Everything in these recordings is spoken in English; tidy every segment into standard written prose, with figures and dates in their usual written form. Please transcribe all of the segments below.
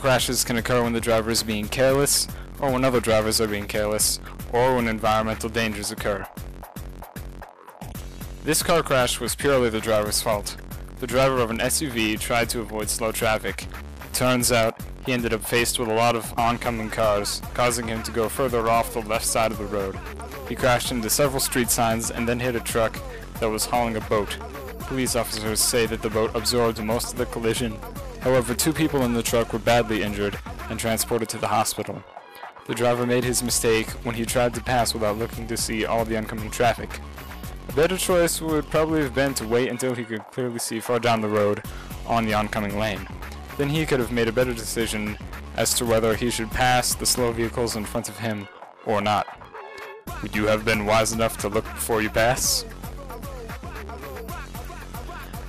crashes can occur when the driver is being careless, or when other drivers are being careless, or when environmental dangers occur. This car crash was purely the driver's fault. The driver of an SUV tried to avoid slow traffic. It turns out he ended up faced with a lot of oncoming cars, causing him to go further off the left side of the road. He crashed into several street signs and then hit a truck that was hauling a boat. Police officers say that the boat absorbed most of the collision. However, 2 people in the truck were badly injured and transported to the hospital. The driver made his mistake when he tried to pass without looking to see all the oncoming traffic. A better choice would probably have been to wait until he could clearly see far down the road on the oncoming lane. Then he could have made a better decision as to whether he should pass the slow vehicles in front of him or not. Would you have been wise enough to look before you pass?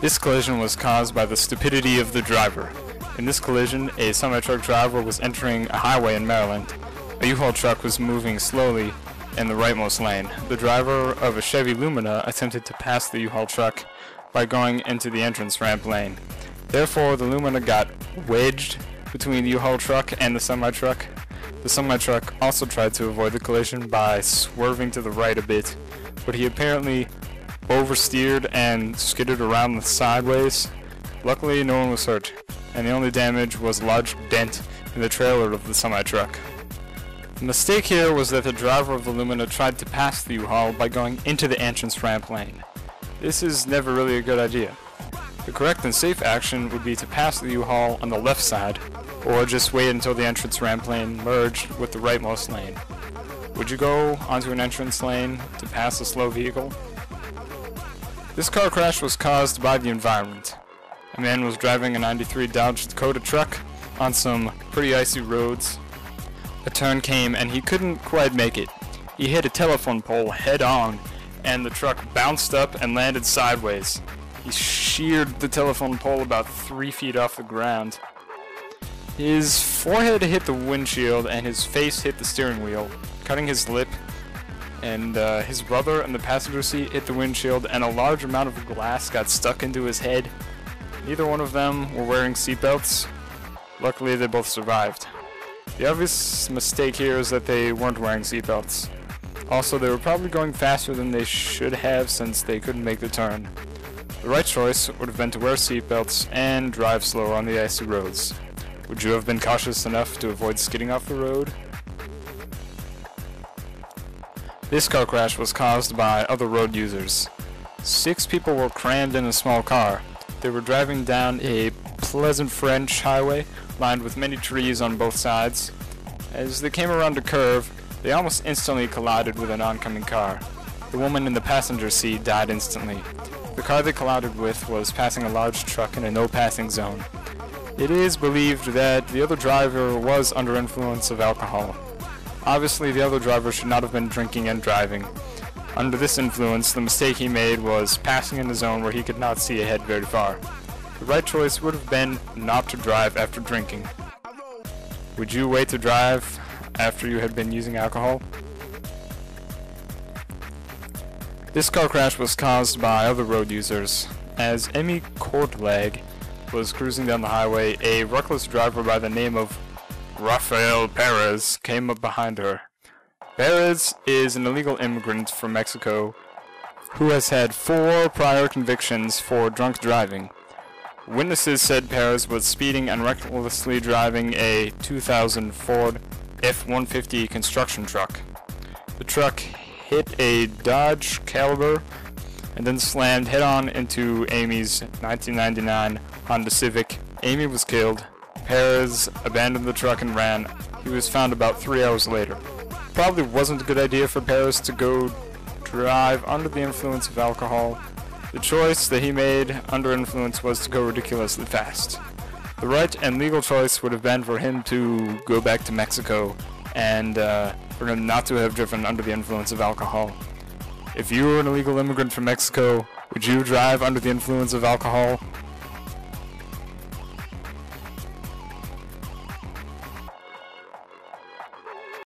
This collision was caused by the stupidity of the driver. In this collision, a semi-truck driver was entering a highway in Maryland. A U-Haul truck was moving slowly in the rightmost lane. The driver of a Chevy Lumina attempted to pass the U-Haul truck by going into the entrance ramp lane. Therefore, the Lumina got wedged between the U-Haul truck and the semi-truck. The semi-truck also tried to avoid the collision by swerving to the right a bit, but he apparently oversteered and skidded around the sideways. Luckily, no one was hurt, and the only damage was a large dent in the trailer of the semi-truck. The mistake here was that the driver of the Lumina tried to pass the U-Haul by going into the entrance ramp lane. This is never really a good idea. The correct and safe action would be to pass the U-Haul on the left side, or just wait until the entrance ramp lane merged with the rightmost lane. Would you go onto an entrance lane to pass a slow vehicle? This car crash was caused by the environment. A man was driving a 93 Dodge Dakota truck on some pretty icy roads. A turn came and he couldn't quite make it. He hit a telephone pole head on and the truck bounced up and landed sideways. He sheared the telephone pole about 3 feet off the ground. His forehead hit the windshield and his face hit the steering wheel, cutting his lip, and his brother in the passenger seat hit the windshield and a large amount of glass got stuck into his head. Neither one of them were wearing seatbelts. Luckily, they both survived. The obvious mistake here is that they weren't wearing seatbelts. Also, they were probably going faster than they should have since they couldn't make the turn. The right choice would have been to wear seatbelts and drive slower on the icy roads. Would you have been cautious enough to avoid skidding off the road? This car crash was caused by other road users. 6 people were crammed in a small car. They were driving down a pleasant French highway lined with many trees on both sides. As they came around a curve, they almost instantly collided with an oncoming car. The woman in the passenger seat died instantly. The car they collided with was passing a large truck in a no-passing zone. It is believed that the other driver was under influence of alcohol. Obviously, the other driver should not have been drinking and driving. Under this influence, the mistake he made was passing in a zone where he could not see ahead very far. The right choice would have been not to drive after drinking. Would you wait to drive after you had been using alcohol? This car crash was caused by other road users. As Emmy Kortlag was cruising down the highway, a reckless driver by the name of Rafael Perez came up behind her. Perez is an illegal immigrant from Mexico who has had 4 prior convictions for drunk driving. Witnesses said Perez was speeding and recklessly driving a 2000 Ford F-150 construction truck. The truck hit a Dodge Caliber and then slammed head-on into Amy's 1999 Honda Civic. Amy was killed. Perez abandoned the truck and ran. He was found about 3 hours later. Probably wasn't a good idea for Perez to go drive under the influence of alcohol. The choice that he made under influence was to go ridiculously fast. The right and legal choice would have been for him to go back to Mexico and for him not to have driven under the influence of alcohol. If you were an illegal immigrant from Mexico, would you drive under the influence of alcohol?